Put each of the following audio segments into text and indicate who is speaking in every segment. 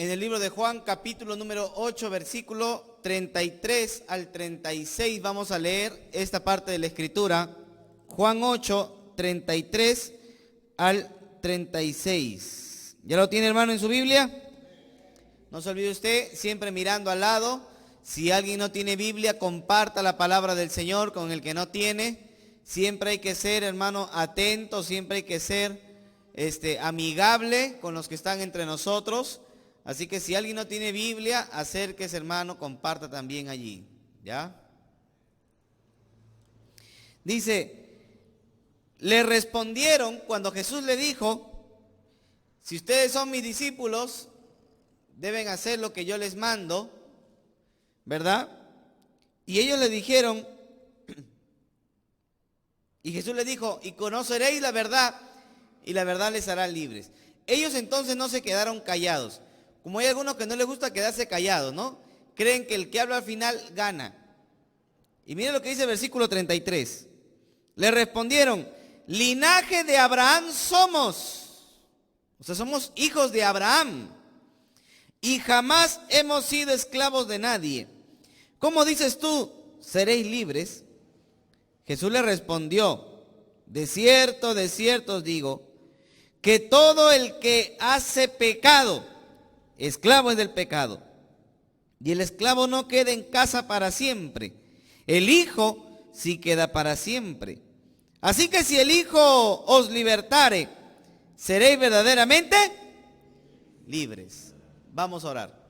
Speaker 1: en el libro de Juan, capítulo número 8, versículo 33 al 36. Vamos a leer esta parte de la escritura. Juan 8, 33 al 36. ¿Ya lo tiene, hermano, en su Biblia? No se olvide usted, siempre mirando al lado. Si alguien no tiene Biblia, comparta la palabra del Señor con el que no tiene. Siempre hay que ser, hermano, atento, siempre hay que ser amigable con los que están entre nosotros. Así que si alguien no tiene Biblia, acérquese, hermano, comparta también allí. ¿Ya? Dice, le respondieron cuando Jesús le dijo, si ustedes son mis discípulos, deben hacer lo que yo les mando, ¿verdad? Y ellos le dijeron, y Jesús les dijo, y conoceréis la verdad, y la verdad les hará libres. Ellos entonces no se quedaron callados. Como hay algunos que no les gusta quedarse callados, ¿no? Creen que el que habla al final gana. Y miren lo que dice el versículo 33. Le respondieron, linaje de Abraham somos. O sea, somos hijos de Abraham. Y jamás hemos sido esclavos de nadie. ¿Cómo dices tú, seréis libres? Jesús le respondió, de cierto os digo, que todo el que hace pecado, esclavo es del pecado. Y el esclavo no queda en casa para siempre. El Hijo sí queda para siempre. Así que si el Hijo os libertare, seréis verdaderamente libres. Vamos a orar.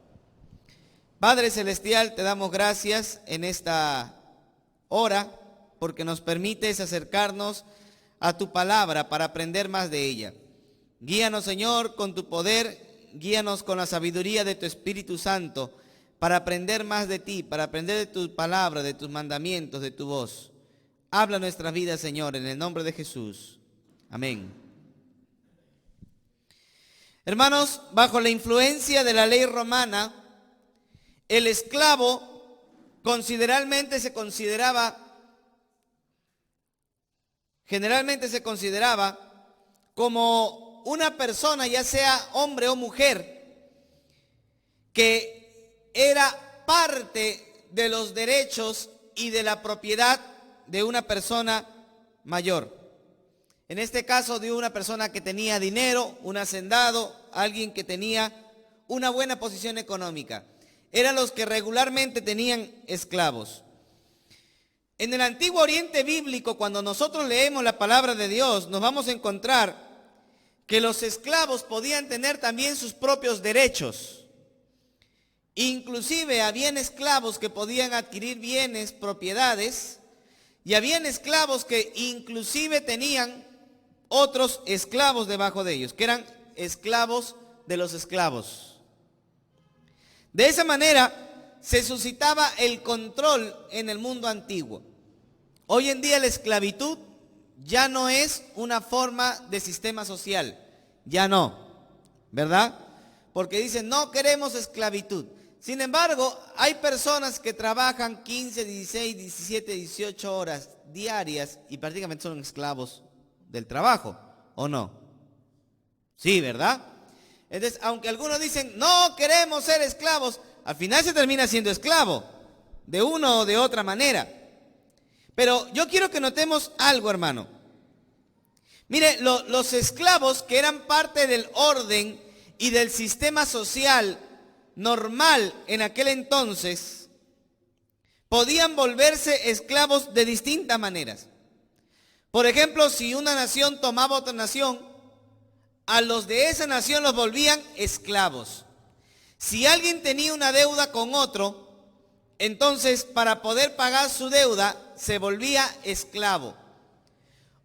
Speaker 1: Padre Celestial, te damos gracias en esta hora porque nos permites acercarnos a tu palabra para aprender más de ella. Guíanos, Señor, con tu poder, guíanos con la sabiduría de tu Espíritu Santo para aprender más de ti, para aprender de tu palabra, de tus mandamientos, de tu voz. Habla nuestras vidas, Señor, en el nombre de Jesús. Amén. Hermanos, bajo la influencia de la ley romana, el esclavo generalmente se consideraba como una persona, ya sea hombre o mujer, que era parte de los derechos y de la propiedad de una persona mayor. En este caso, de una persona que tenía dinero, un hacendado, alguien que tenía una buena posición económica. Eran los que regularmente tenían esclavos. En el Antiguo Oriente Bíblico, cuando nosotros leemos la palabra de Dios, nos vamos a encontrar que los esclavos podían tener también sus propios derechos. Inclusive habían esclavos que podían adquirir bienes, propiedades, y habían esclavos que inclusive tenían otros esclavos debajo de ellos, que eran esclavos de los esclavos. De esa manera se suscitaba el control en el mundo antiguo. Hoy en día la esclavitud ya no es una forma de sistema social, ya no, ¿verdad? Porque dicen, no queremos esclavitud. Sin embargo, hay personas que trabajan 15, 16, 17, 18 horas diarias y prácticamente son esclavos del trabajo, ¿o no? Sí, ¿verdad? Entonces, aunque algunos dicen, no queremos ser esclavos, al final se termina siendo esclavo, de una o de otra manera. Pero yo quiero que notemos algo, hermano. Mire, los esclavos que eran parte del orden y del sistema social normal en aquel entonces, podían volverse esclavos de distintas maneras. Por ejemplo, si una nación tomaba otra nación, a los de esa nación los volvían esclavos. Si alguien tenía una deuda con otro, entonces para poder pagar su deuda se volvía esclavo.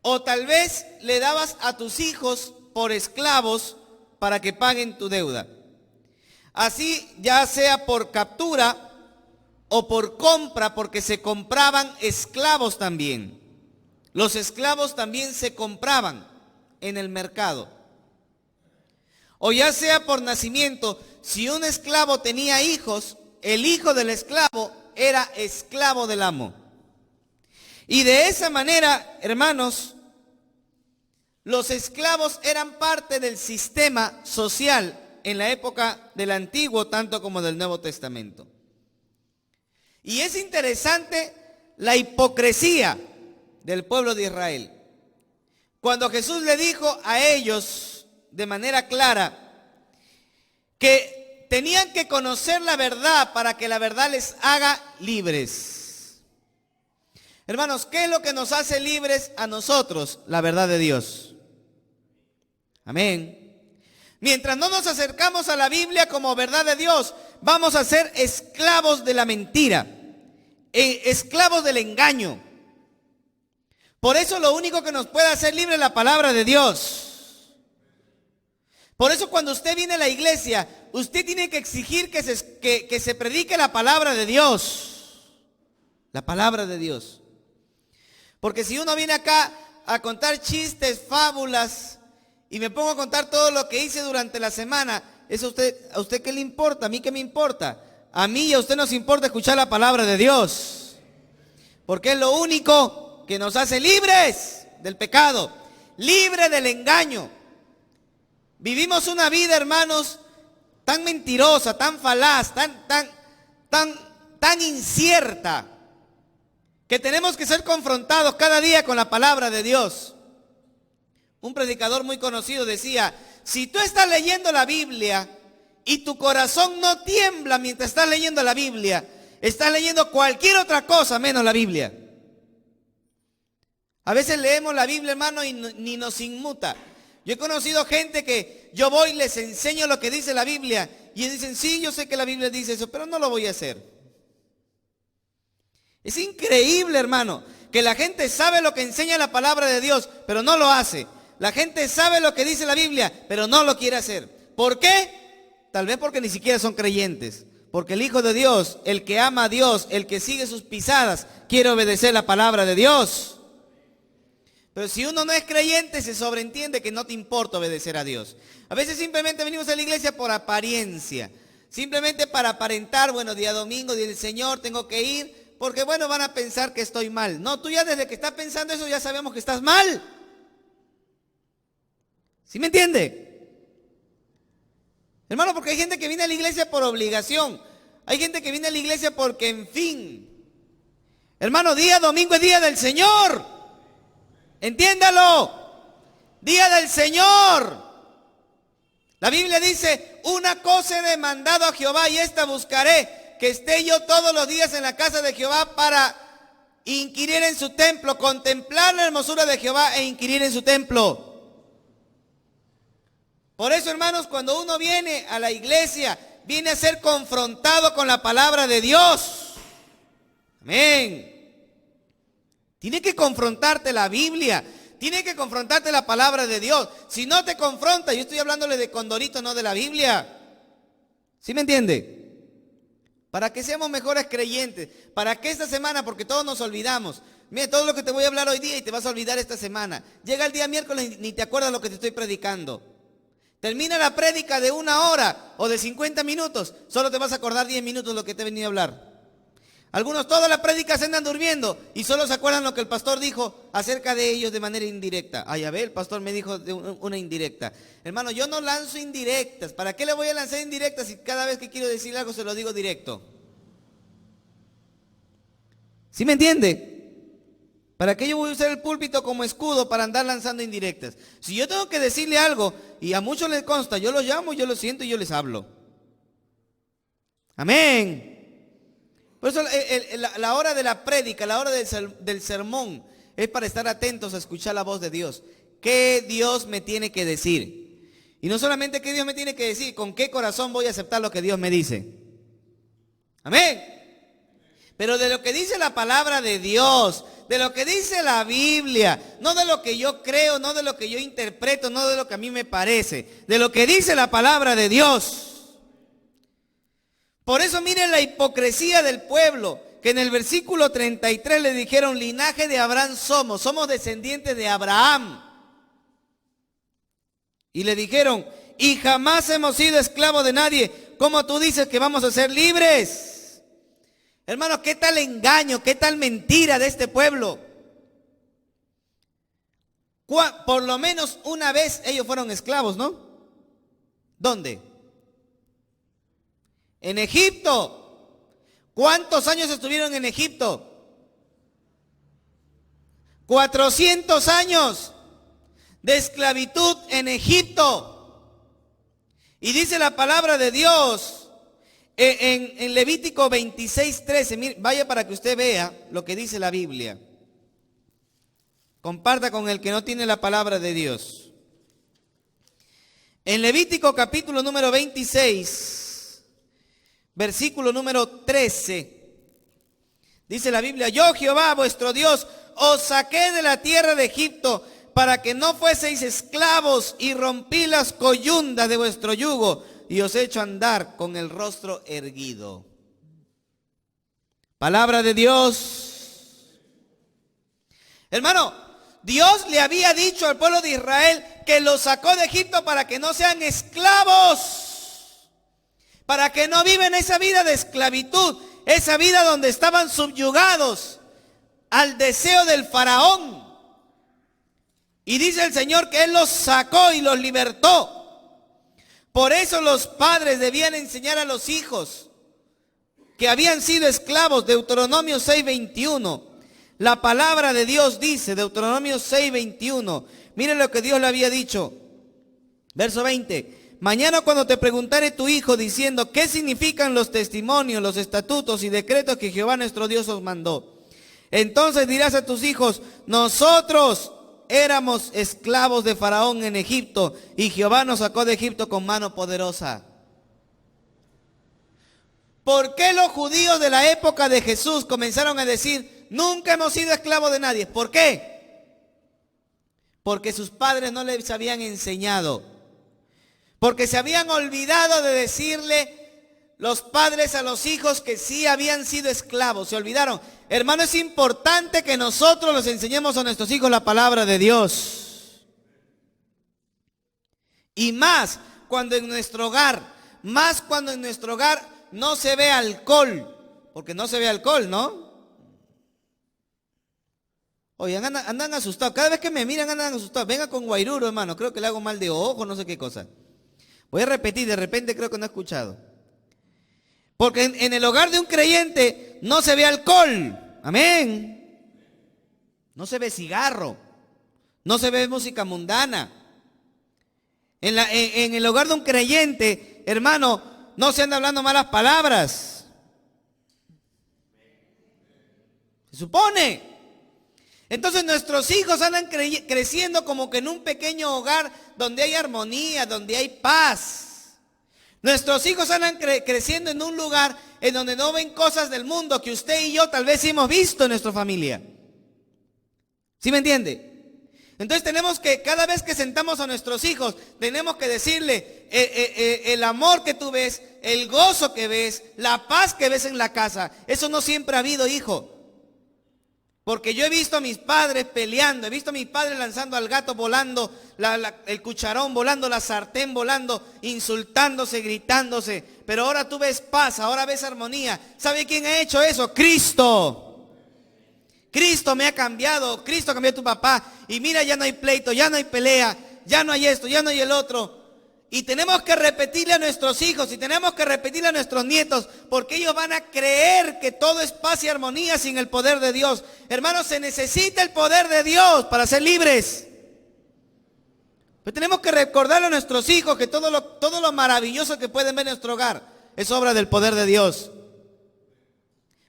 Speaker 1: O tal vez le dabas a tus hijos por esclavos para que paguen tu deuda. Así, ya sea por captura o por compra, porque se compraban esclavos también. Los esclavos también se compraban en el mercado. O ya sea por nacimiento, si un esclavo tenía hijos, el hijo del esclavo era esclavo del amo. Y de esa manera, hermanos, los esclavos eran parte del sistema social en la época del Antiguo tanto como del Nuevo Testamento. Y es interesante la hipocresía del pueblo de Israel. Cuando Jesús le dijo a ellos de manera clara que tenían que conocer la verdad para que la verdad les haga libres. Hermanos, ¿qué es lo que nos hace libres a nosotros? La verdad de Dios. Amén. Mientras no nos acercamos a la Biblia como verdad de Dios, vamos a ser esclavos de la mentira, esclavos del engaño. Por eso lo único que nos puede hacer libre es la palabra de Dios. Por eso cuando usted viene a la iglesia, usted tiene que exigir que se predique la palabra de Dios. La palabra de Dios. Porque si uno viene acá a contar chistes, fábulas, y me pongo a contar todo lo que hice durante la semana, ¿eso a usted qué le importa? ¿A mí qué me importa? A mí y a usted nos importa escuchar la palabra de Dios. Porque es lo único que nos hace libres del pecado, libre del engaño. Vivimos una vida, hermanos, tan mentirosa, tan falaz, tan incierta, que tenemos que ser confrontados cada día con la palabra de Dios. Un predicador muy conocido decía, si tú estás leyendo la Biblia y tu corazón no tiembla mientras estás leyendo la Biblia, estás leyendo cualquier otra cosa menos la Biblia. A veces leemos la Biblia, hermano, y ni nos inmuta. Yo he conocido gente que yo voy y les enseño lo que dice la Biblia y ellos dicen, sí, yo sé que la Biblia dice eso, pero no lo voy a hacer. Es increíble, hermano, que la gente sabe lo que enseña la palabra de Dios, pero no lo hace. La gente sabe lo que dice la Biblia, pero no lo quiere hacer. ¿Por qué? Tal vez porque ni siquiera son creyentes. Porque el Hijo de Dios, el que ama a Dios, el que sigue sus pisadas, quiere obedecer la palabra de Dios. Pero si uno no es creyente, se sobreentiende que no te importa obedecer a Dios. A veces simplemente venimos a la iglesia por apariencia. Simplemente para aparentar, bueno, día domingo, día del Señor, tengo que ir. Porque bueno, van a pensar que estoy mal. No, tú ya desde que estás pensando eso ya sabemos que estás mal. ¿Sí me entiende? Hermano, porque hay gente que viene a la iglesia por obligación. Hay gente que viene a la iglesia porque, en fin. Hermano, día domingo es día del Señor. Entiéndalo. Día del Señor. La Biblia dice, una cosa he demandado a Jehová y esta buscaré, que esté yo todos los días en la casa de Jehová para inquirir en su templo, contemplar la hermosura de Jehová e inquirir en su templo. Por eso, hermanos, cuando uno viene a la iglesia, viene a ser confrontado con la palabra de Dios. Amén. Tiene que confrontarte la Biblia, tiene que confrontarte la palabra de Dios. Si no te confronta, yo estoy hablándole de Condorito, no de la Biblia. ¿Sí me entiende? Para que seamos mejores creyentes, para que esta semana, porque todos nos olvidamos. Mira, todo lo que te voy a hablar hoy día y te vas a olvidar esta semana. Llega el día miércoles y ni te acuerdas lo que te estoy predicando. Termina la prédica de 1 hora o de 50 minutos, solo te vas a acordar 10 minutos lo que te he venido a hablar. Algunos toda la prédica se andan durmiendo y solo se acuerdan lo que el pastor dijo acerca de ellos de manera indirecta. Ay, a ver, el pastor me dijo de una indirecta. Hermano, yo no lanzo indirectas. ¿Para qué le voy a lanzar indirectas si cada vez que quiero decir algo se lo digo directo? ¿Sí me entiende? ¿Para qué yo voy a usar el púlpito como escudo para andar lanzando indirectas? Si yo tengo que decirle algo y a muchos les consta, yo los llamo, yo los siento y yo les hablo. Amén. Por eso la hora de la prédica, la hora del sermón, es para estar atentos a escuchar la voz de Dios. ¿Qué Dios me tiene que decir? Y no solamente qué Dios me tiene que decir, con qué corazón voy a aceptar lo que Dios me dice. Amén. Pero de lo que dice la palabra de Dios, de lo que dice la Biblia, no de lo que yo creo, no de lo que yo interpreto, no de lo que a mí me parece, de lo que dice la palabra de Dios. Por eso miren la hipocresía del pueblo, que en el versículo 33 le dijeron, linaje de Abraham somos descendientes de Abraham. Y le dijeron, y jamás hemos sido esclavos de nadie, ¿cómo tú dices que vamos a ser libres? Hermano, ¿qué tal engaño, qué tal mentira de este pueblo? Por lo menos una vez ellos fueron esclavos, ¿no? ¿Dónde? En Egipto. ¿Cuántos años estuvieron en Egipto? 400 años de esclavitud en Egipto. Y dice la palabra de Dios en Levítico 26:13. Mire, vaya para que usted vea lo que dice la Biblia. Comparta con el que no tiene la palabra de Dios. En Levítico capítulo número 26, versículo número 13, dice la Biblia: yo, Jehová, vuestro Dios, os saqué de la tierra de Egipto para que no fueseis esclavos, y rompí las coyundas de vuestro yugo, y os he hecho andar con el rostro erguido. Palabra de Dios. Hermano, Dios le había dicho al pueblo de Israel que los sacó de Egipto para que no sean esclavos, para que no vivan esa vida de esclavitud, esa vida donde estaban subyugados al deseo del faraón. Y dice el Señor que Él los sacó y los libertó. Por eso los padres debían enseñar a los hijos que habían sido esclavos. Deuteronomio 6:21. La palabra de Dios dice, Deuteronomio 6:21. Miren lo que Dios le había dicho. Verso 20. Mañana cuando te preguntare tu hijo diciendo qué significan los testimonios, los estatutos y decretos que Jehová nuestro Dios os mandó, entonces dirás a tus hijos: nosotros éramos esclavos de Faraón en Egipto, y Jehová nos sacó de Egipto con mano poderosa. ¿Por qué los judíos de la época de Jesús comenzaron a decir: nunca hemos sido esclavos de nadie? ¿Por qué? Porque sus padres no les habían enseñado. Porque se habían olvidado de decirle los padres a los hijos que sí habían sido esclavos. Se olvidaron. Hermano, es importante que nosotros les enseñemos a nuestros hijos la palabra de Dios. Y más cuando en nuestro hogar no se ve alcohol. Porque no se ve alcohol, ¿no? Oigan, andan asustados. Cada vez que me miran andan asustados. Venga con guairuro, hermano. Creo que le hago mal de ojo, no sé qué cosa. Voy a repetir, de repente creo que no he escuchado. Porque en el hogar de un creyente no se ve alcohol. Amén. No se ve cigarro. No se ve música mundana. En el hogar de un creyente, hermano, no se anda hablando malas palabras. Se supone. Entonces nuestros hijos andan creciendo como que en un pequeño hogar donde hay armonía, donde hay paz. Nuestros hijos andan creciendo en un lugar en donde no ven cosas del mundo que usted y yo tal vez sí hemos visto en nuestra familia. ¿Sí me entiende? Entonces tenemos que, cada vez que sentamos a nuestros hijos, tenemos que decirle el amor que tú ves, el gozo que ves, la paz que ves en la casa. Eso no siempre ha habido, hijo. Porque yo he visto a mis padres peleando, he visto a mis padres lanzando al gato volando, el cucharón volando, la sartén volando, insultándose, gritándose. Pero ahora tú ves paz, ahora ves armonía. ¿Sabe quién ha hecho eso? Cristo. Cristo me ha cambiado, Cristo cambió a tu papá. Y mira, ya no hay pleito, ya no hay pelea, ya no hay esto, ya no hay el otro. Y tenemos que repetirle a nuestros hijos y tenemos que repetirle a nuestros nietos, porque ellos van a creer que todo es paz y armonía sin el poder de Dios. Hermanos, se necesita el poder de Dios para ser libres. Pero tenemos que recordarle a nuestros hijos que todo lo maravilloso que pueden ver en nuestro hogar es obra del poder de Dios.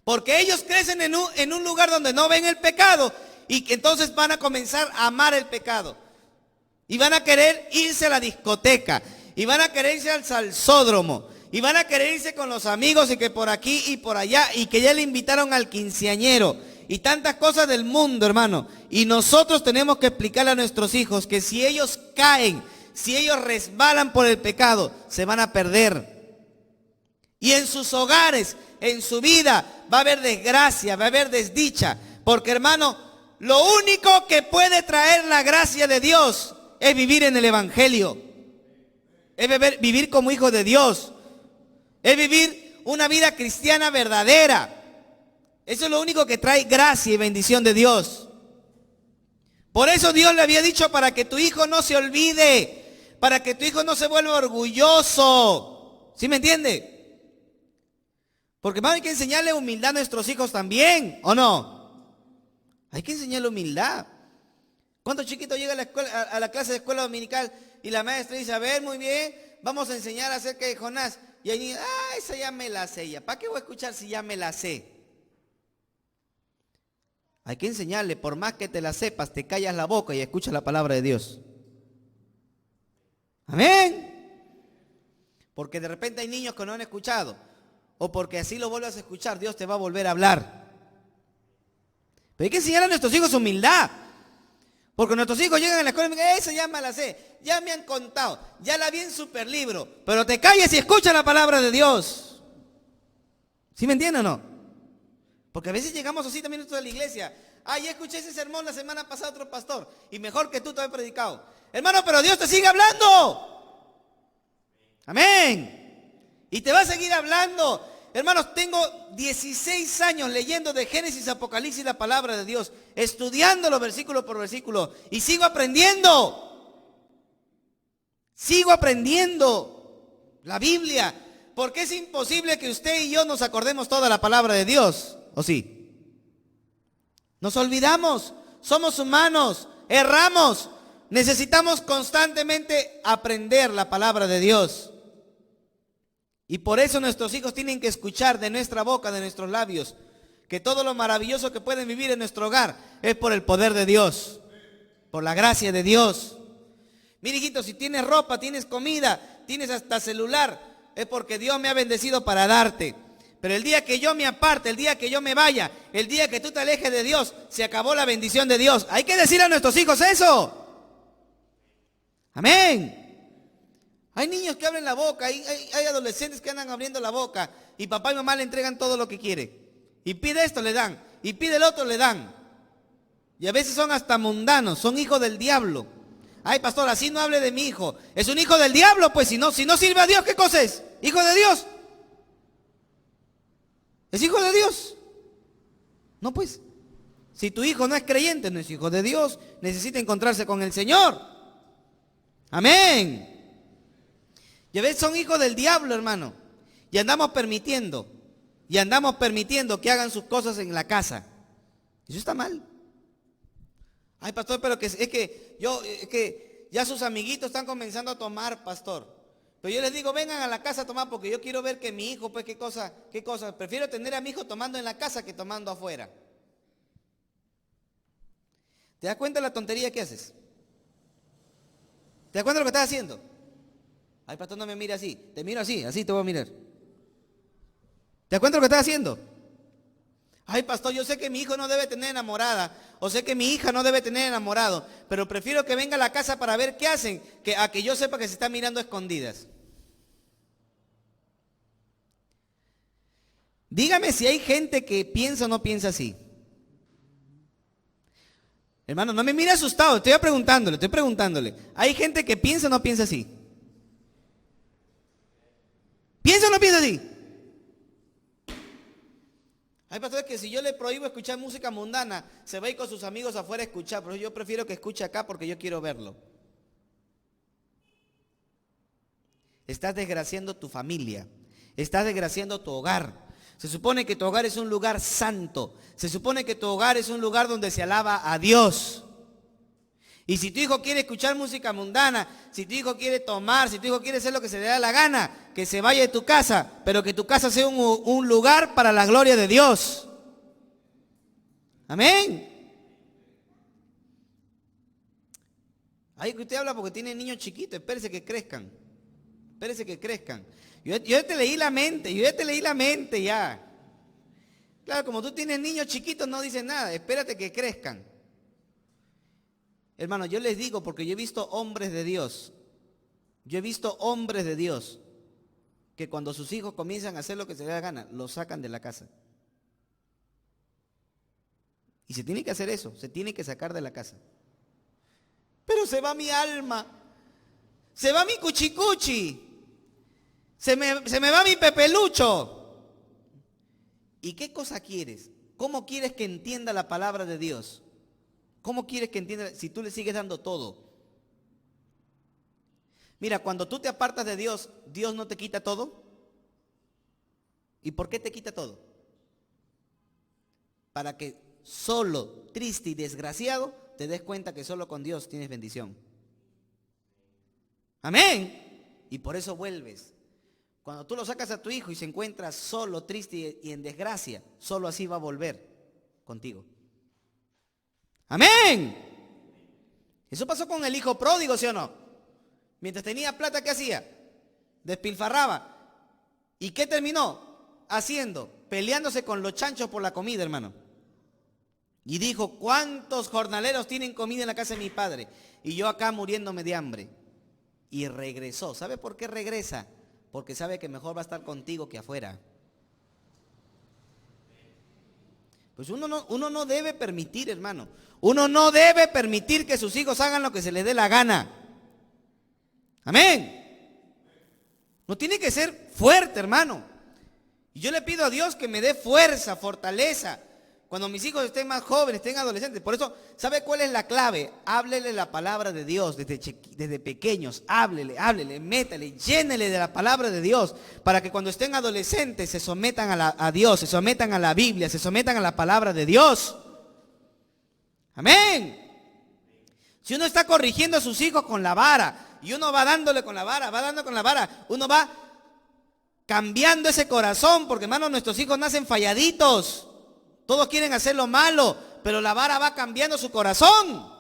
Speaker 1: Porque ellos crecen en un lugar donde no ven el pecado y que entonces van a comenzar a amar el pecado. Y van a querer irse a la discoteca. Y van a querer irse al salsódromo. Y van a querer irse con los amigos y que por aquí y por allá. Y que ya le invitaron al quinceañero. Y tantas cosas del mundo, hermano. Y nosotros tenemos que explicarle a nuestros hijos que si ellos caen, si ellos resbalan por el pecado, se van a perder. Y en sus hogares, en su vida, va a haber desgracia, va a haber desdicha. Porque, hermano, lo único que puede traer la gracia de Dios es vivir en el Evangelio, es vivir como hijo de Dios, es vivir una vida cristiana verdadera. Eso es lo único que trae gracia y bendición de Dios. Por eso Dios le había dicho, para que tu hijo no se olvide, para que tu hijo no se vuelva orgulloso. ¿Sí me entiende? Porque hermano, hay que enseñarle humildad a nuestros hijos también, ¿o no? Hay que enseñarle humildad. ¿Cuántos chiquitos llegan a la escuela, a la clase de escuela dominical y la maestra dice, a ver, muy bien, vamos a enseñar acerca de Jonás? Y ahí dice, esa ya me la sé ya. ¿Para qué voy a escuchar si ya me la sé? Hay que enseñarle, por más que te la sepas, te callas la boca y escuchas la palabra de Dios. Amén. Porque de repente hay niños que no han escuchado. O porque así lo vuelvas a escuchar, Dios te va a volver a hablar. Pero hay que enseñar a nuestros hijos humildad. Porque nuestros hijos llegan a la escuela y me dicen, esa ya me la sé, ya me han contado, ya la vi en super libro. Pero te calles y escucha la palabra de Dios. ¿Sí me entienden o no? Porque a veces llegamos así también nosotros a la iglesia. Ya escuché ese sermón la semana pasada otro pastor. Y mejor que tú te has predicado. Hermano, pero Dios te sigue hablando. Amén. Y te va a seguir hablando. Hermanos, tengo 16 años leyendo de Génesis, Apocalipsis la palabra de Dios, estudiándolo versículo por versículo, y sigo aprendiendo. Sigo aprendiendo la Biblia, porque es imposible que usted y yo nos acordemos toda la palabra de Dios, ¿o sí? Nos olvidamos, somos humanos, erramos, necesitamos constantemente aprender la palabra de Dios. Y por eso nuestros hijos tienen que escuchar de nuestra boca, de nuestros labios, que todo lo maravilloso que pueden vivir en nuestro hogar es por el poder de Dios, por la gracia de Dios. Mira, hijito, si tienes ropa, tienes comida, tienes hasta celular, es porque Dios me ha bendecido para darte. Pero el día que yo me aparte, el día que yo me vaya, el día que tú te alejes de Dios, se acabó la bendición de Dios. Hay que decir a nuestros hijos eso. Amén. Hay niños que abren la boca, hay adolescentes que andan abriendo la boca y papá y mamá le entregan todo lo que quiere. Y pide esto, le dan. Y pide el otro, le dan. Y a veces son hasta mundanos, son hijos del diablo. Ay, pastor, así no hable de mi hijo. Es un hijo del diablo, pues si no sirve a Dios, ¿qué cosa es? ¿Hijo de Dios? ¿Es hijo de Dios? No, pues. Si tu hijo no es creyente, no es hijo de Dios, necesita encontrarse con el Señor. Amén. Y a veces son hijos del diablo, hermano. Y andamos permitiendo que hagan sus cosas en la casa. Eso está mal. Ay, pastor, pero es que ya sus amiguitos están comenzando a tomar, pastor. Pero yo les digo, vengan a la casa a tomar porque yo quiero ver que mi hijo, pues qué cosa. Prefiero tener a mi hijo tomando en la casa que tomando afuera. ¿Te das cuenta de la tontería que haces? ¿Te das cuenta de lo que estás haciendo? Ay, pastor, no me mire así. Te miro así te voy a mirar. ¿Te das cuenta de lo que estás haciendo? Ay, pastor, yo sé que mi hijo no debe tener enamorada, o sé que mi hija no debe tener enamorado, pero prefiero que venga a la casa para ver qué hacen, a que yo sepa que se está mirando a escondidas. Dígame si hay gente que piensa o no piensa así. Hermano, no me mire asustado, estoy preguntándole. ¿Hay gente que piensa o no piensa así? ¿Piensa o no piensa así? Hay pastores que si yo le prohíbo escuchar música mundana, se va a ir con sus amigos afuera a escuchar, pero yo prefiero que escuche acá porque yo quiero verlo. Estás desgraciando tu familia, estás desgraciando tu hogar. Se supone que tu hogar es un lugar santo, se supone que tu hogar es un lugar donde se alaba a Dios. Y si tu hijo quiere escuchar música mundana, si tu hijo quiere tomar, si tu hijo quiere hacer lo que se le da la gana, que se vaya de tu casa, pero que tu casa sea un lugar para la gloria de Dios. Amén. Ahí que usted habla porque tiene niños chiquitos, espérese que crezcan. Yo ya te leí la mente ya. Claro, como tú tienes niños chiquitos no dices nada, espérate que crezcan. Hermano, yo les digo porque yo he visto hombres de Dios. Que cuando sus hijos comienzan a hacer lo que se les da gana, los sacan de la casa. Y se tiene que hacer eso, se tiene que sacar de la casa. Pero se va mi alma, se va mi cuchicuchi, se me va mi pepelucho. ¿Y qué cosa quieres? ¿Cómo quieres que entienda la palabra de Dios? ¿Cómo quieres que entienda si tú le sigues dando todo? Mira, cuando tú te apartas de Dios, Dios no te quita todo. ¿Y por qué te quita todo? Para que solo, triste y desgraciado te des cuenta que solo con Dios tienes bendición. Amén. Y por eso vuelves. Cuando tú lo sacas a tu hijo y se encuentra solo, triste y en desgracia, solo así va a volver contigo. Amén. Eso pasó con el hijo pródigo, ¿sí o no? Mientras tenía plata, ¿qué hacía? Despilfarraba. ¿Y qué terminó haciendo? Peleándose con los chanchos por la comida, hermano. Y dijo, ¿cuántos jornaleros tienen comida en la casa de mi padre? Y yo acá muriéndome de hambre. Y regresó. ¿Sabe por qué regresa? Porque sabe que mejor va a estar contigo que afuera. Pues uno no debe permitir, hermano. Uno no debe permitir que sus hijos hagan lo que se les dé la gana. Amén. No tiene que ser fuerte, hermano. Y yo le pido a Dios que me dé fuerza, fortaleza, cuando mis hijos estén más jóvenes, estén adolescentes. Por eso, ¿sabe cuál es la clave? Háblele la palabra de Dios desde pequeños. Háblele, métale, llénele de la palabra de Dios, para que cuando estén adolescentes se sometan a Dios, se sometan a la Biblia, se sometan a la palabra de Dios. Amén. Si uno está corrigiendo a sus hijos con la vara, y uno va dándole con la vara, va dando con la vara, uno va cambiando ese corazón, porque hermano, nuestros hijos nacen falladitos. Todos quieren hacer lo malo, pero la vara va cambiando su corazón.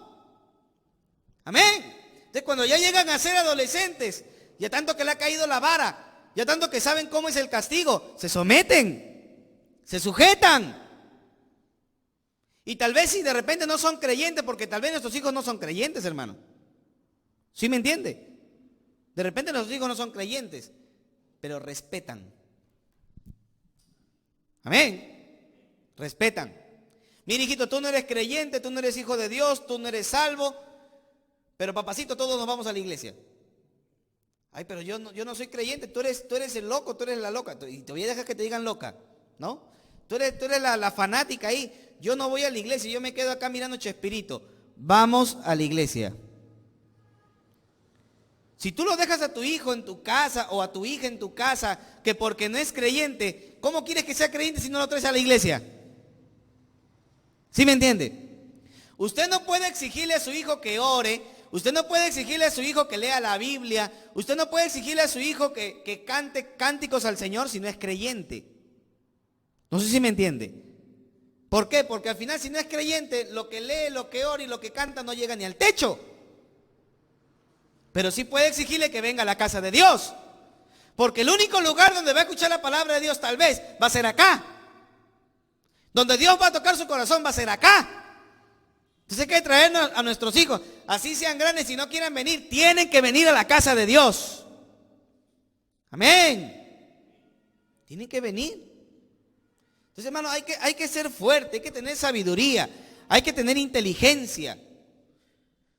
Speaker 1: Amén. Entonces cuando ya llegan a ser adolescentes, ya tanto que le ha caído la vara, ya tanto que saben cómo es el castigo, se someten, se sujetan. Y tal vez si de repente no son creyentes, porque tal vez nuestros hijos no son creyentes, hermano. ¿Sí me entiende? De repente nuestros hijos no son creyentes, pero respetan. Amén. Respetan. Mira, hijito, tú no eres creyente, tú no eres hijo de Dios, tú no eres salvo, pero papacito, todos nos vamos a la iglesia. Ay, pero yo no soy creyente, tú eres el loco, tú eres la loca. Y te voy a dejar que te digan loca, ¿no? Tú eres la fanática ahí. Yo no voy a la iglesia, yo me quedo acá mirando Chespirito. Vamos a la iglesia. Si tú lo dejas a tu hijo en tu casa o a tu hija en tu casa, que porque no es creyente, ¿cómo quieres que sea creyente si no lo traes a la iglesia? ¿Sí me entiende? Usted no puede exigirle a su hijo que ore, usted no puede exigirle a su hijo que lea la Biblia, usted no puede exigirle a su hijo que cante cánticos al Señor si no es creyente. No sé si me entiende. ¿Por qué? Porque al final si no es creyente, lo que lee, lo que ora y lo que canta no llega ni al techo. Pero sí puede exigirle que venga a la casa de Dios. Porque el único lugar donde va a escuchar la palabra de Dios tal vez va a ser acá. Donde Dios va a tocar su corazón va a ser acá. Entonces hay que traernos a nuestros hijos. Así sean grandes y no quieran venir, tienen que venir a la casa de Dios. Amén. Tienen que venir. Entonces, hermano, hay que ser fuerte, hay que tener sabiduría, hay que tener inteligencia.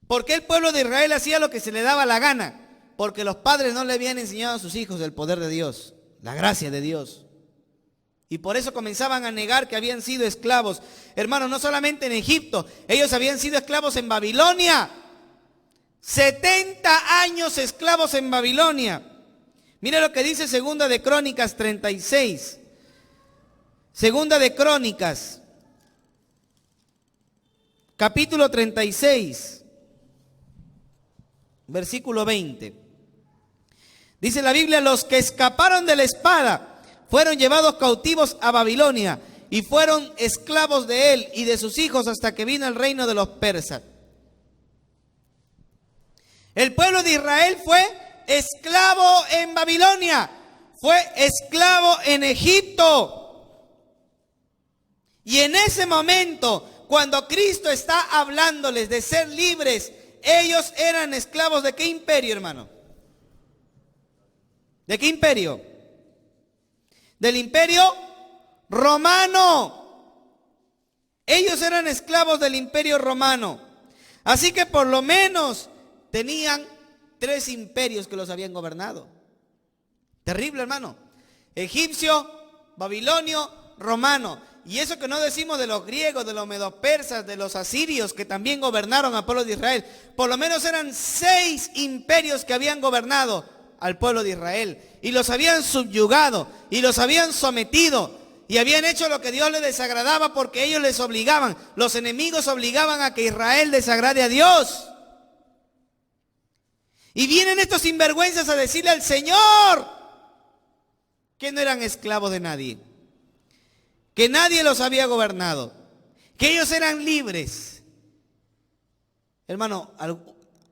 Speaker 1: ¿Por qué el pueblo de Israel hacía lo que se le daba la gana? Porque los padres no le habían enseñado a sus hijos el poder de Dios, la gracia de Dios. Y por eso comenzaban a negar que habían sido esclavos. Hermanos, no solamente en Egipto, ellos habían sido esclavos en Babilonia. 70 años esclavos en Babilonia. Mira lo que dice Segunda de Crónicas 36. Segunda de Crónicas, capítulo 36, versículo 20. Dice la Biblia, los que escaparon de la espada fueron llevados cautivos a Babilonia y fueron esclavos de él y de sus hijos hasta que vino el reino de los persas. El pueblo de Israel fue esclavo en Babilonia, fue esclavo en Egipto. Y en ese momento, cuando Cristo está hablándoles de ser libres, ellos eran esclavos de qué imperio, hermano? ¿De qué imperio? Del imperio romano. Ellos eran esclavos del imperio romano. Así que por lo menos tenían 3 imperios que los habían gobernado. Terrible, hermano. Egipcio, babilonio, romano. Y eso que no decimos de los griegos, de los medopersas, de los asirios que también gobernaron al pueblo de Israel. Por lo menos eran 6 imperios que habían gobernado al pueblo de Israel. y los habían subyugado y los habían sometido y habían hecho lo que Dios les desagradaba porque ellos les obligaban. Los enemigos obligaban a que Israel desagrade a Dios. Y vienen estos sinvergüenzas a decirle al Señor que no eran esclavos de nadie, que nadie los había gobernado, que ellos eran libres. Hermano,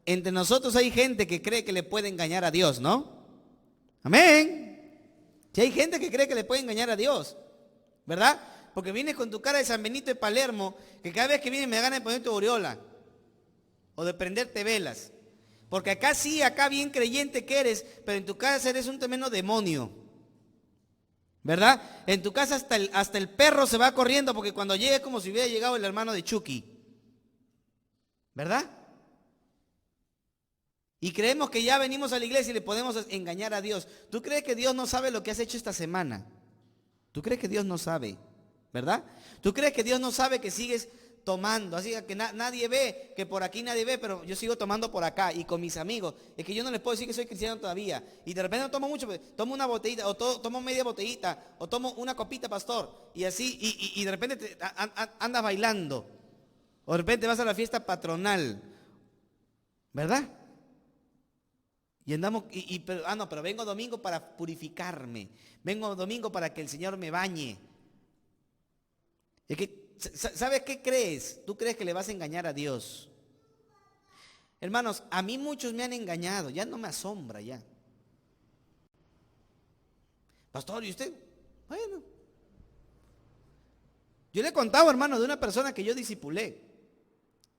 Speaker 1: entre nosotros hay gente que cree que le puede engañar a Dios, ¿no? Amén. Si hay gente que cree que le puede engañar a Dios, ¿verdad? Porque vienes con tu cara de San Benito de Palermo, que cada vez que vienes me da ganas de ponerte aureola o de prenderte velas. Porque acá sí, acá bien creyente que eres, pero en tu casa eres un tremendo demonio, ¿verdad? En tu casa hasta el perro se va corriendo porque cuando llega es como si hubiera llegado el hermano de Chucky, ¿verdad? Y creemos que ya venimos a la iglesia y le podemos engañar a Dios. ¿Tú crees que Dios no sabe lo que has hecho esta semana? ¿Tú crees que Dios no sabe? ¿Verdad? ¿Tú crees que Dios no sabe que sigues tomando? Así que nadie ve, que por aquí nadie ve, pero yo sigo tomando por acá y con mis amigos. Es que yo no les puedo decir que soy cristiano todavía. Y de repente no tomo mucho, tomo una botellita, o tomo media botellita, o tomo una copita, pastor. Y así, y de repente andas bailando. O de repente vas a la fiesta patronal. ¿Verdad? Y andamos, pero vengo domingo para purificarme. Vengo domingo para que el Señor me bañe. Es que, ¿sabes qué crees? Tú crees que le vas a engañar a Dios. Hermanos, a mí muchos me han engañado. Ya no me asombra ya. Pastor, ¿y usted? Bueno. Yo le he contado, hermano, de una persona que yo discipulé.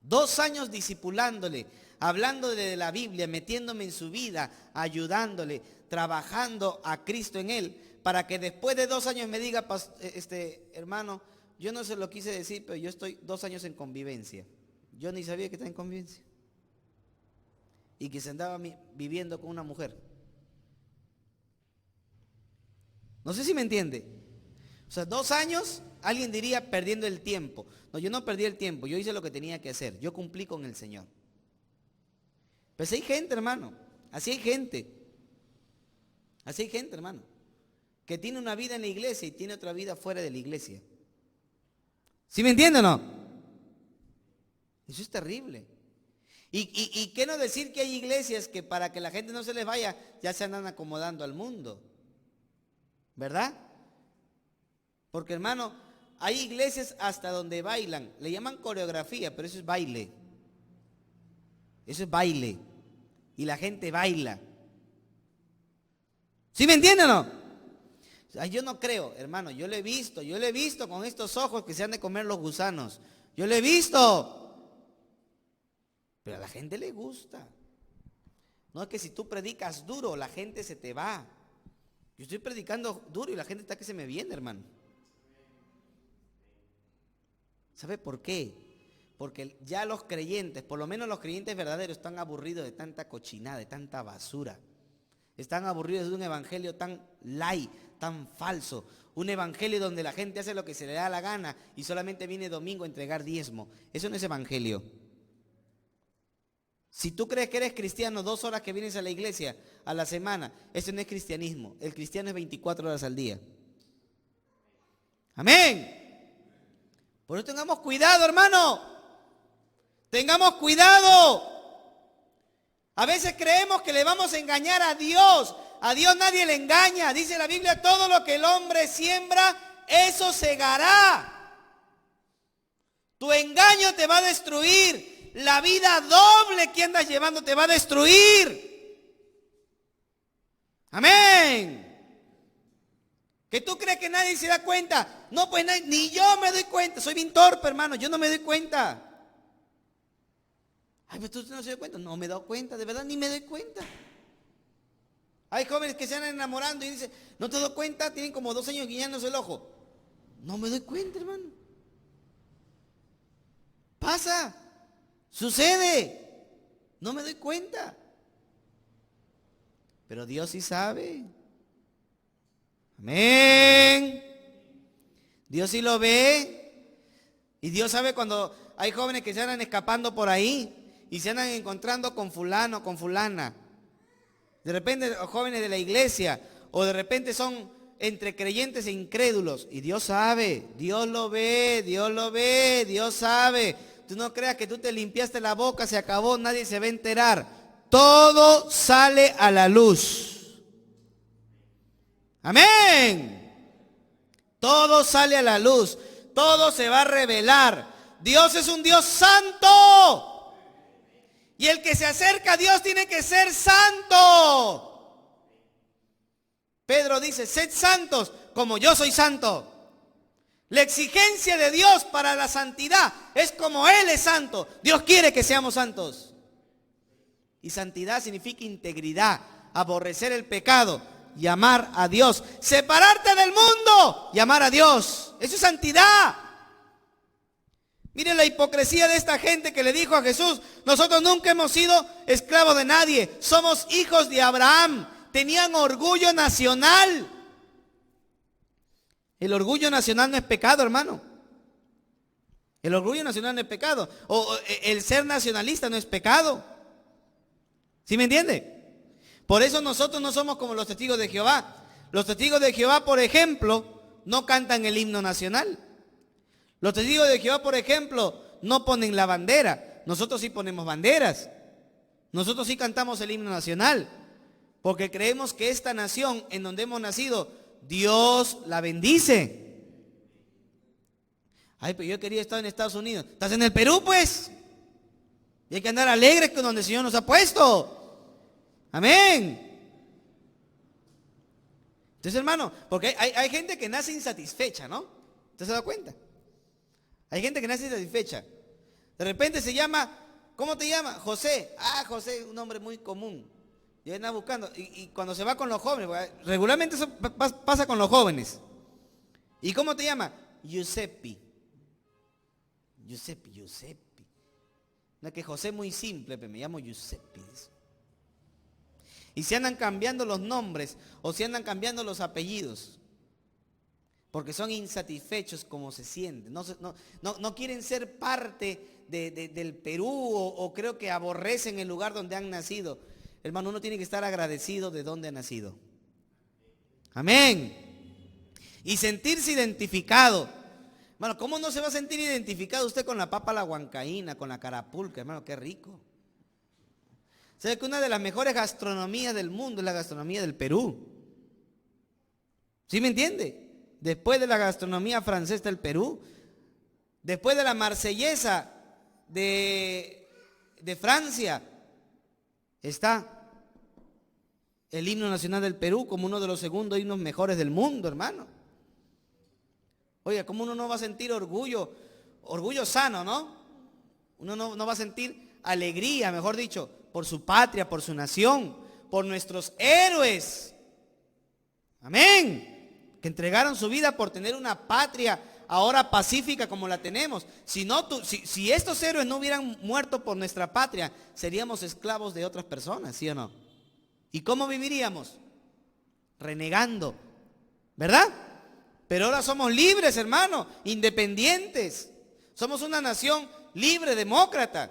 Speaker 1: 2 años discipulándole, hablándole de la Biblia, metiéndome en su vida, ayudándole, trabajando a Cristo en él, para que después de 2 años me diga, hermano, yo no se lo quise decir, pero yo estoy 2 años en convivencia. Yo ni sabía que estaba en convivencia. Y que se andaba viviendo con una mujer. No sé si me entiende. O sea, 2 años, alguien diría perdiendo el tiempo. No, yo no perdí el tiempo, yo hice lo que tenía que hacer. Yo cumplí con el Señor. Pues hay gente, hermano. Así hay gente. Así hay gente, hermano. Que tiene una vida en la iglesia y tiene otra vida fuera de la iglesia. ¿Sí me entienden o no? Eso es terrible. ¿Y qué no decir que hay iglesias que para que la gente no se les vaya, ya se andan acomodando al mundo? ¿Verdad? Porque, hermano, hay iglesias hasta donde bailan. Le llaman coreografía, pero eso es baile. Eso es baile. Y la gente baila. ¿Sí me entienden o no? Yo no creo, hermano, yo lo he visto con estos ojos que se han de comer los gusanos. Yo lo he visto. Pero a la gente le gusta. No es que si tú predicas duro, la gente se te va. Yo estoy predicando duro y la gente está que se me viene, hermano. ¿Sabe por qué? Porque ya los creyentes, por lo menos los creyentes verdaderos, están aburridos de tanta cochinada, de tanta basura. Están aburridos de un evangelio tan light, tan falso. Un evangelio donde la gente hace lo que se le da la gana y solamente viene domingo a entregar diezmo. Eso no es evangelio. Si tú crees que eres cristiano 2 horas que vienes a la iglesia a la semana, eso no es cristianismo. El cristiano es 24 horas al día. Amén. Por eso tengamos cuidado, hermano. Tengamos cuidado. A veces creemos que le vamos a engañar a Dios. A Dios nadie le engaña. Dice la Biblia, todo lo que el hombre siembra, eso segará. Tu engaño te va a destruir. La vida doble que andas llevando te va a destruir. Amén. ¿Que tú crees que nadie se da cuenta? No, pues ni yo me doy cuenta. Soy bien torpe, hermano. Yo no me doy cuenta. Ay, pero tú no se da cuenta. No me he dado cuenta, de verdad, ni me doy cuenta. Hay jóvenes que se van enamorando y dicen, ¿no te das cuenta? Tienen como 2 años guiñándose el ojo. No me doy cuenta, hermano. Pasa. Sucede. No me doy cuenta. Pero Dios sí sabe. Amén. Dios sí lo ve. Y Dios sabe cuando hay jóvenes que se andan escapando por ahí y se andan encontrando con fulano, con fulana. De repente jóvenes de la iglesia O de repente son entre creyentes e incrédulos. Y Dios sabe, Dios lo ve, Dios lo ve, Dios sabe. Tú no creas que tú te limpiaste la boca, se acabó, nadie se va a enterar. Todo sale a la luz. Amén. Todo sale a la luz. Todo se va a revelar. Dios es un Dios santo. Y el que se acerca a Dios tiene que ser santo. Pedro dice, sed santos como yo soy santo. La exigencia de Dios para la santidad es como Él es santo. Dios quiere que seamos santos. Y santidad significa integridad, aborrecer el pecado y amar a Dios. Separarte del mundo y amar a Dios. Eso es santidad. Miren la hipocresía de esta gente que le dijo a Jesús, nosotros nunca hemos sido esclavos de nadie, somos hijos de Abraham. Tenían orgullo nacional. El orgullo nacional no es pecado, hermano. El orgullo nacional no es pecado. O el ser nacionalista no es pecado. ¿Sí me entiende? Por eso nosotros no somos como los testigos de Jehová. Los testigos de Jehová, por ejemplo, no cantan el himno nacional. Los testigos de Jehová, por ejemplo, no ponen la bandera. Nosotros sí ponemos banderas. Nosotros sí cantamos el himno nacional. Porque creemos que esta nación en donde hemos nacido, Dios la bendice. Ay, pero yo quería estar en Estados Unidos. ¿Estás en el Perú, pues? Y hay que andar alegres con donde el Señor nos ha puesto. Amén. Entonces, hermano, porque hay gente que nace insatisfecha, ¿no? ¿Usted se da cuenta? Hay gente que nace insatisfecha. De repente se llama, ¿cómo te llamas? José. Ah, José, un nombre muy común. Y anda buscando. Y cuando se va con los jóvenes, regularmente eso pasa con los jóvenes. ¿Y cómo te llama? Giuseppe. Giuseppe. No es que José es muy simple, pero me llamo Giuseppe. Y se andan cambiando los nombres o se andan cambiando los apellidos. Porque son insatisfechos como se sienten. No quieren ser parte del Perú o creo que aborrecen el lugar donde han nacido. Hermano, uno tiene que estar agradecido de donde ha nacido. Amén. Y sentirse identificado. Hermano, ¿cómo no se va a sentir identificado usted con la papa la huancaína, con la carapulca? Hermano, qué rico. ¿Sabe que una de las mejores gastronomías del mundo es la gastronomía del Perú? ¿Sí me entiende? Después de la gastronomía francesa está el Perú. Después de la marsellesa de Francia está el himno nacional del Perú como uno de los segundos himnos mejores del mundo, hermano. Oiga, ¿cómo uno no va a sentir orgullo? Orgullo sano, ¿no? Uno no va a sentir alegría, mejor dicho, por su patria, por su nación, por nuestros héroes. Amén. Que entregaron su vida por tener una patria ahora pacífica como la tenemos. Si estos héroes no hubieran muerto por nuestra patria, seríamos esclavos de otras personas, ¿sí o no? ¿Y cómo viviríamos? Renegando, ¿verdad? Pero ahora somos libres, hermano, independientes. Somos una nación libre, demócrata.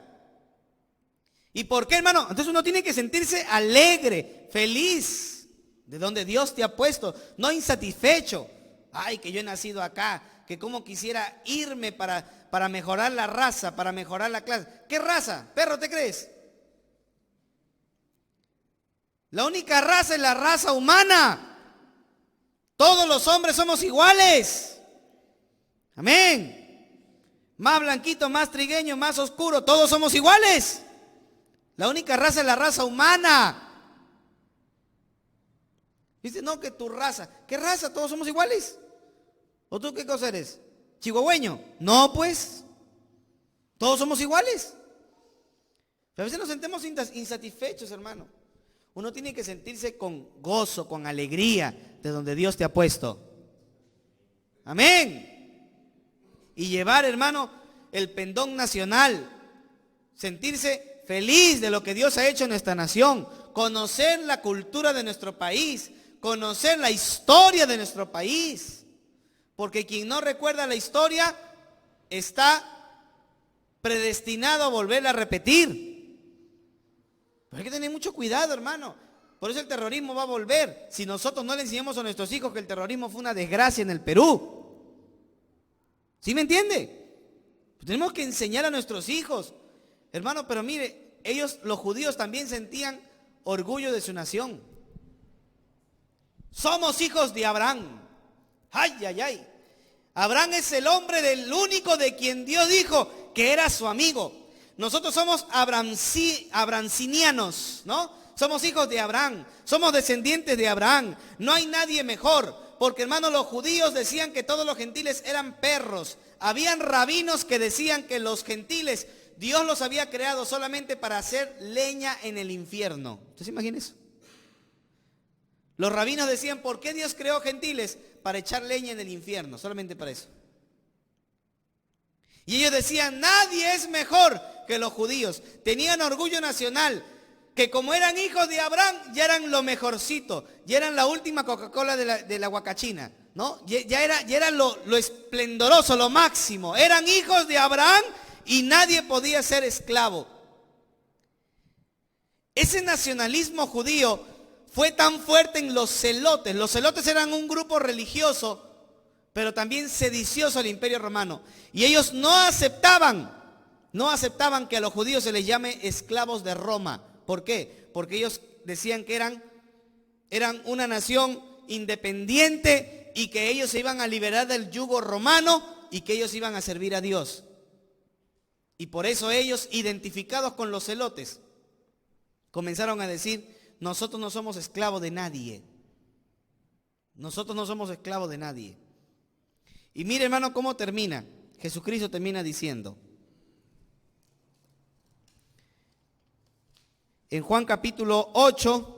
Speaker 1: ¿Y por qué, hermano? Entonces uno tiene que sentirse alegre, feliz de donde Dios te ha puesto, no insatisfecho. Ay, que yo he nacido acá, que como quisiera irme para mejorar la raza, para mejorar la clase. ¿Qué raza? ¿Perro te crees? La única raza es la raza humana. Todos los hombres somos iguales. Amén. Más blanquito, más trigueño, más oscuro, todos somos iguales. La única raza es la raza humana. Dice, no, que tu raza. ¿Qué raza? Todos somos iguales. ¿O tú qué cosa eres? ¿Chihuahueño? No, pues. Todos somos iguales. Pero a veces nos sentimos insatisfechos, hermano. Uno tiene que sentirse con gozo, con alegría de donde Dios te ha puesto. Amén. Y llevar, hermano, el pendón nacional. Sentirse feliz de lo que Dios ha hecho en nuestra nación. Conocer la cultura de nuestro país. Conocer la historia de nuestro país. Porque quien no recuerda la historia está predestinado a volverla a repetir. Pero hay que tener mucho cuidado, hermano. Por eso el terrorismo va a volver. Si nosotros no le enseñamos a nuestros hijos que el terrorismo fue una desgracia en el Perú. ¿Sí me entiende? Pues tenemos que enseñar a nuestros hijos. Hermano, pero mire, ellos, los judíos, también sentían orgullo de su nación. Somos hijos de Abraham. Ay, ay, ay. Abraham es el hombre del único de quien Dios dijo que era su amigo. Nosotros somos abrancinianos, ¿no? Somos hijos de Abraham, somos descendientes de Abraham. No hay nadie mejor, porque hermano, los judíos decían que todos los gentiles eran perros. Habían rabinos que decían que los gentiles, Dios los había creado solamente para hacer leña en el infierno. ¿Usted se imagina eso? Los rabinos decían, ¿por qué Dios creó gentiles? Para echar leña en el infierno, solamente para eso. Y ellos decían, nadie es mejor que los judíos. Tenían orgullo nacional, que como eran hijos de Abraham, ya eran lo mejorcito, ya eran la última Coca-Cola de la Huacachina, ¿no? Ya era lo esplendoroso, lo máximo. Eran hijos de Abraham y nadie podía ser esclavo. Ese nacionalismo judío fue tan fuerte en los celotes. Los celotes eran un grupo religioso, pero también sedicioso al Imperio Romano. Y ellos no aceptaban que a los judíos se les llame esclavos de Roma. ¿Por qué? Porque ellos decían que eran una nación independiente y que ellos se iban a liberar del yugo romano y que ellos iban a servir a Dios. Y por eso ellos, identificados con los celotes, comenzaron a decir, nosotros no somos esclavos de nadie. Nosotros no somos esclavos de nadie. Y mire, hermano, cómo termina. Jesucristo termina diciendo, en Juan capítulo 8,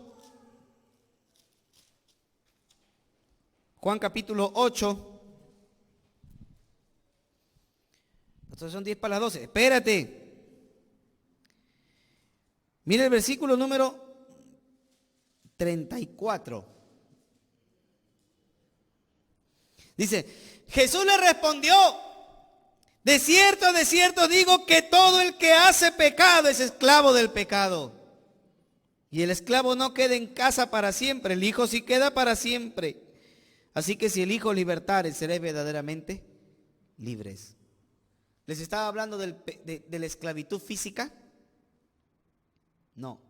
Speaker 1: estos son 10 para las 12, espérate. Mire el versículo número 34. Dice, Jesús le respondió, de cierto digo que todo el que hace pecado es esclavo del pecado. Y el esclavo no queda en casa para siempre, el Hijo sí queda para siempre. Así que si el Hijo libertare, seréis verdaderamente libres. ¿Les estaba hablando de la esclavitud física? No.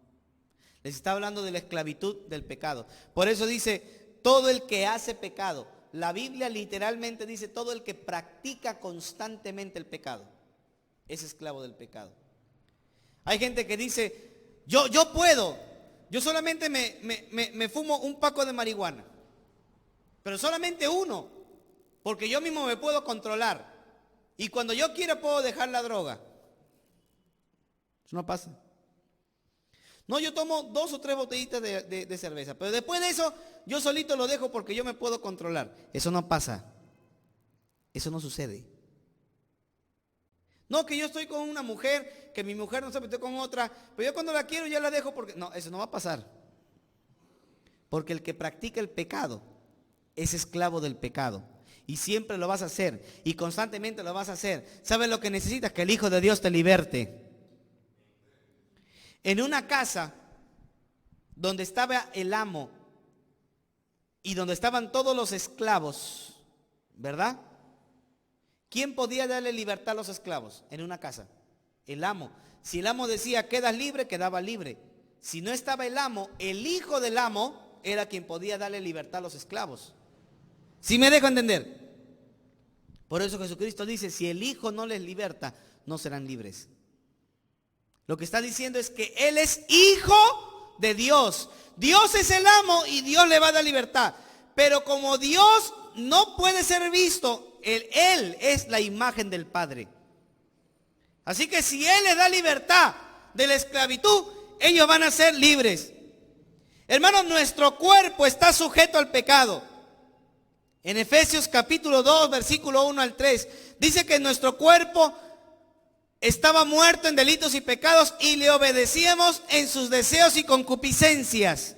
Speaker 1: Les estaba hablando de la esclavitud del pecado. Por eso dice, todo el que hace pecado. La Biblia literalmente dice, todo el que practica constantemente el pecado es esclavo del pecado. Hay gente que dice, yo puedo. Yo solamente me fumo un paco de marihuana, pero solamente uno, porque yo mismo me puedo controlar. Y cuando yo quiera puedo dejar la droga. Eso no pasa. No, yo tomo 2 o 3 botellitas de cerveza, pero después de eso yo solito lo dejo porque yo me puedo controlar. Eso no pasa. Eso no sucede. No, que yo estoy con una mujer, que mi mujer no se metió con otra, pero yo cuando la quiero ya la dejo porque... No, eso no va a pasar. Porque el que practica el pecado es esclavo del pecado. Y siempre lo vas a hacer. Y constantemente lo vas a hacer. ¿Sabes lo que necesitas? Que el Hijo de Dios te liberte. En una casa donde estaba el amo y donde estaban todos los esclavos, ¿verdad? ¿Quién podía darle libertad a los esclavos en una casa? El amo. Si el amo decía, quedas libre, quedaba libre. Si no estaba el amo, el hijo del amo era quien podía darle libertad a los esclavos. ¿Sí me dejo entender? Por eso Jesucristo dice, si el Hijo no les liberta, no serán libres. Lo que está diciendo es que Él es hijo de Dios. Dios es el amo y Dios le va a dar libertad. Pero como Dios no puede ser visto, Él es la imagen del Padre. Así que si Él les da libertad de la esclavitud, ellos van a ser libres. Hermanos, nuestro cuerpo está sujeto al pecado. En Efesios capítulo 2, versículo 1 al 3, dice que nuestro cuerpo estaba muerto en delitos y pecados y le obedecíamos en sus deseos y concupiscencias.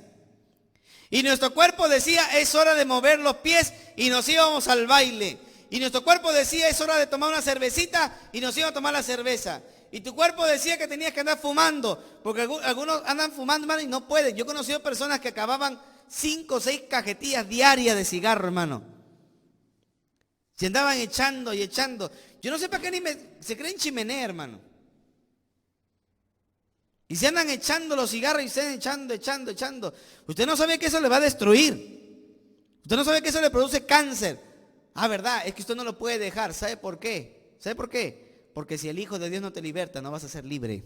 Speaker 1: Y nuestro cuerpo decía, es hora de mover los pies y nos íbamos al baile. Y nuestro cuerpo decía, es hora de tomar una cervecita y nos íbamos a tomar la cerveza. Y tu cuerpo decía que tenías que andar fumando, porque algunos andan fumando, hermano, y no pueden. Yo he conocido personas que acababan 5 o 6 cajetillas diarias de cigarro, hermano. Se andaban echando y echando. Yo no sé para qué se creen chimenea, hermano. Y se andan echando los cigarros y se andan echando. Usted no sabe que eso le va a destruir. Usted no sabe que eso le produce cáncer. Ah, verdad, es que usted no lo puede dejar. ¿Sabe por qué? ¿Sabe por qué? Porque si el Hijo de Dios no te liberta, no vas a ser libre.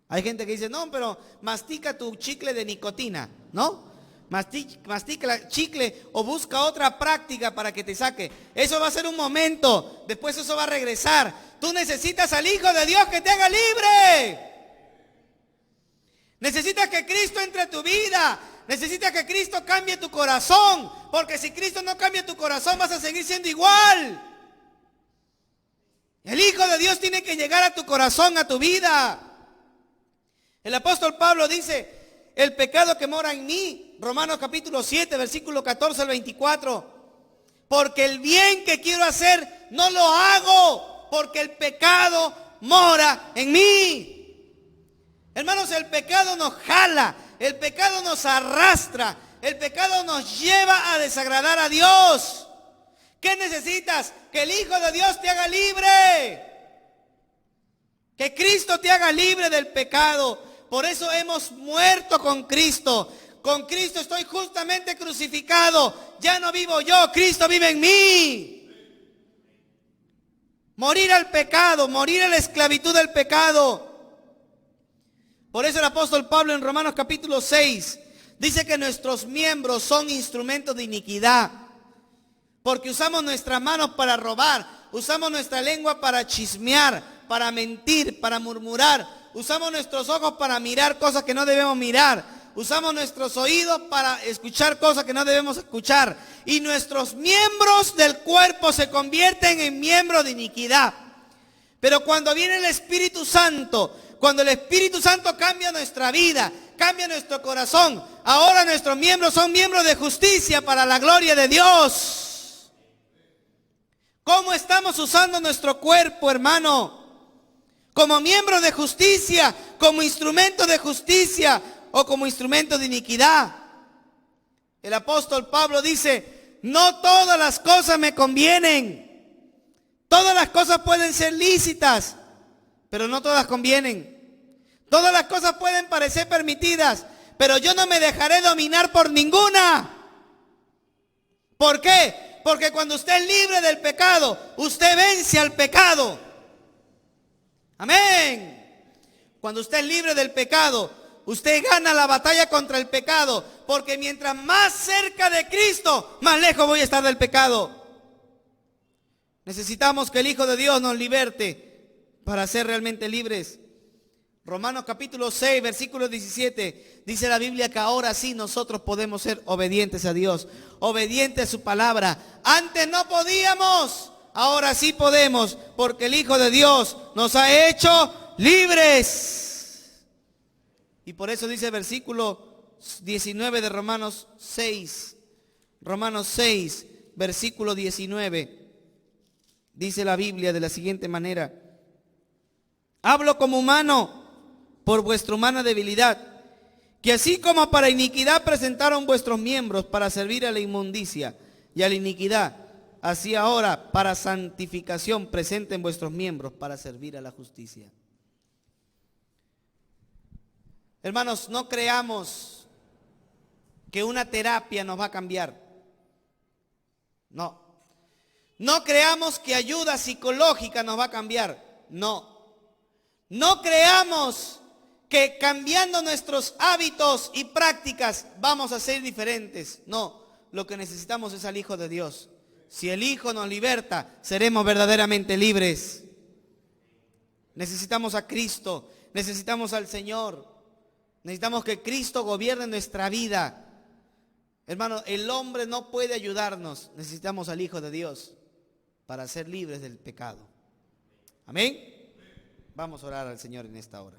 Speaker 1: Hay gente que dice, no, pero mastica tu chicle de nicotina, ¿no? Mastica el chicle o busca otra práctica para que te saque. Eso va a ser un momento, después eso va a regresar. Tú necesitas al Hijo de Dios que te haga libre. Necesitas que Cristo entre a tu vida. Necesitas que Cristo cambie tu corazón. Porque si Cristo no cambia tu corazón, vas a seguir siendo igual. El Hijo de Dios tiene que llegar a tu corazón, a tu vida. El apóstol Pablo dice, el pecado que mora en mí, Romanos capítulo 7, versículo 14 al 24, porque el bien que quiero hacer no lo hago, porque el pecado mora en mí. Hermanos, el pecado nos jala, el pecado nos arrastra, el pecado nos lleva a desagradar a Dios. ¿Qué necesitas? Que el Hijo de Dios te haga libre. Que Cristo te haga libre del pecado. Por eso hemos muerto con Cristo. Con Cristo estoy justamente crucificado. Ya no vivo yo, Cristo vive en mí. Morir al pecado, morir a la esclavitud del pecado. Por eso el apóstol Pablo en Romanos capítulo 6 dice que nuestros miembros son instrumentos de iniquidad. Porque usamos nuestras manos para robar, usamos nuestra lengua para chismear, para mentir, para murmurar. Usamos nuestros ojos para mirar cosas que no debemos mirar. Usamos nuestros oídos para escuchar cosas que no debemos escuchar. Y nuestros miembros del cuerpo se convierten en miembros de iniquidad. Pero cuando viene el Espíritu Santo, cuando el Espíritu Santo cambia nuestra vida, cambia nuestro corazón, ahora nuestros miembros son miembros de justicia para la gloria de Dios. ¿Cómo estamos usando nuestro cuerpo, hermano? Como miembro de justicia, como instrumento de justicia o como instrumento de iniquidad. El apóstol Pablo dice, no todas las cosas me convienen. Todas las cosas pueden ser lícitas, pero no todas convienen. Todas las cosas pueden parecer permitidas, pero yo no me dejaré dominar por ninguna. ¿Por qué? Porque cuando usted es libre del pecado, usted vence al pecado. Amén. Cuando usted es libre del pecado, usted gana la batalla contra el pecado. Porque mientras más cerca de Cristo, más lejos voy a estar del pecado. Necesitamos que el Hijo de Dios nos liberte para ser realmente libres. Romanos capítulo 6, versículo 17, dice la Biblia que ahora sí nosotros podemos ser obedientes a Dios, obedientes a su palabra. Antes no podíamos, ahora sí podemos, porque el Hijo de Dios nos ha hecho libres. Y por eso dice el versículo 19 de Romanos 6, versículo 19, dice la Biblia de la siguiente manera: hablo como humano por vuestra humana debilidad, que así como para iniquidad presentaron vuestros miembros para servir a la inmundicia y a la iniquidad, así ahora para santificación presenten vuestros miembros para servir a la justicia. Hermanos, no creamos que una terapia nos va a cambiar. No creamos que ayuda psicológica nos va a cambiar. No creamos que cambiando nuestros hábitos y prácticas vamos a ser diferentes. No, lo que necesitamos es al Hijo de Dios. Si el Hijo nos liberta, seremos verdaderamente libres. Necesitamos a Cristo, necesitamos al Señor. Necesitamos que Cristo gobierne nuestra vida. Hermano, el hombre no puede ayudarnos. Necesitamos al Hijo de Dios para ser libres del pecado. Amén. Vamos a orar al Señor en esta hora.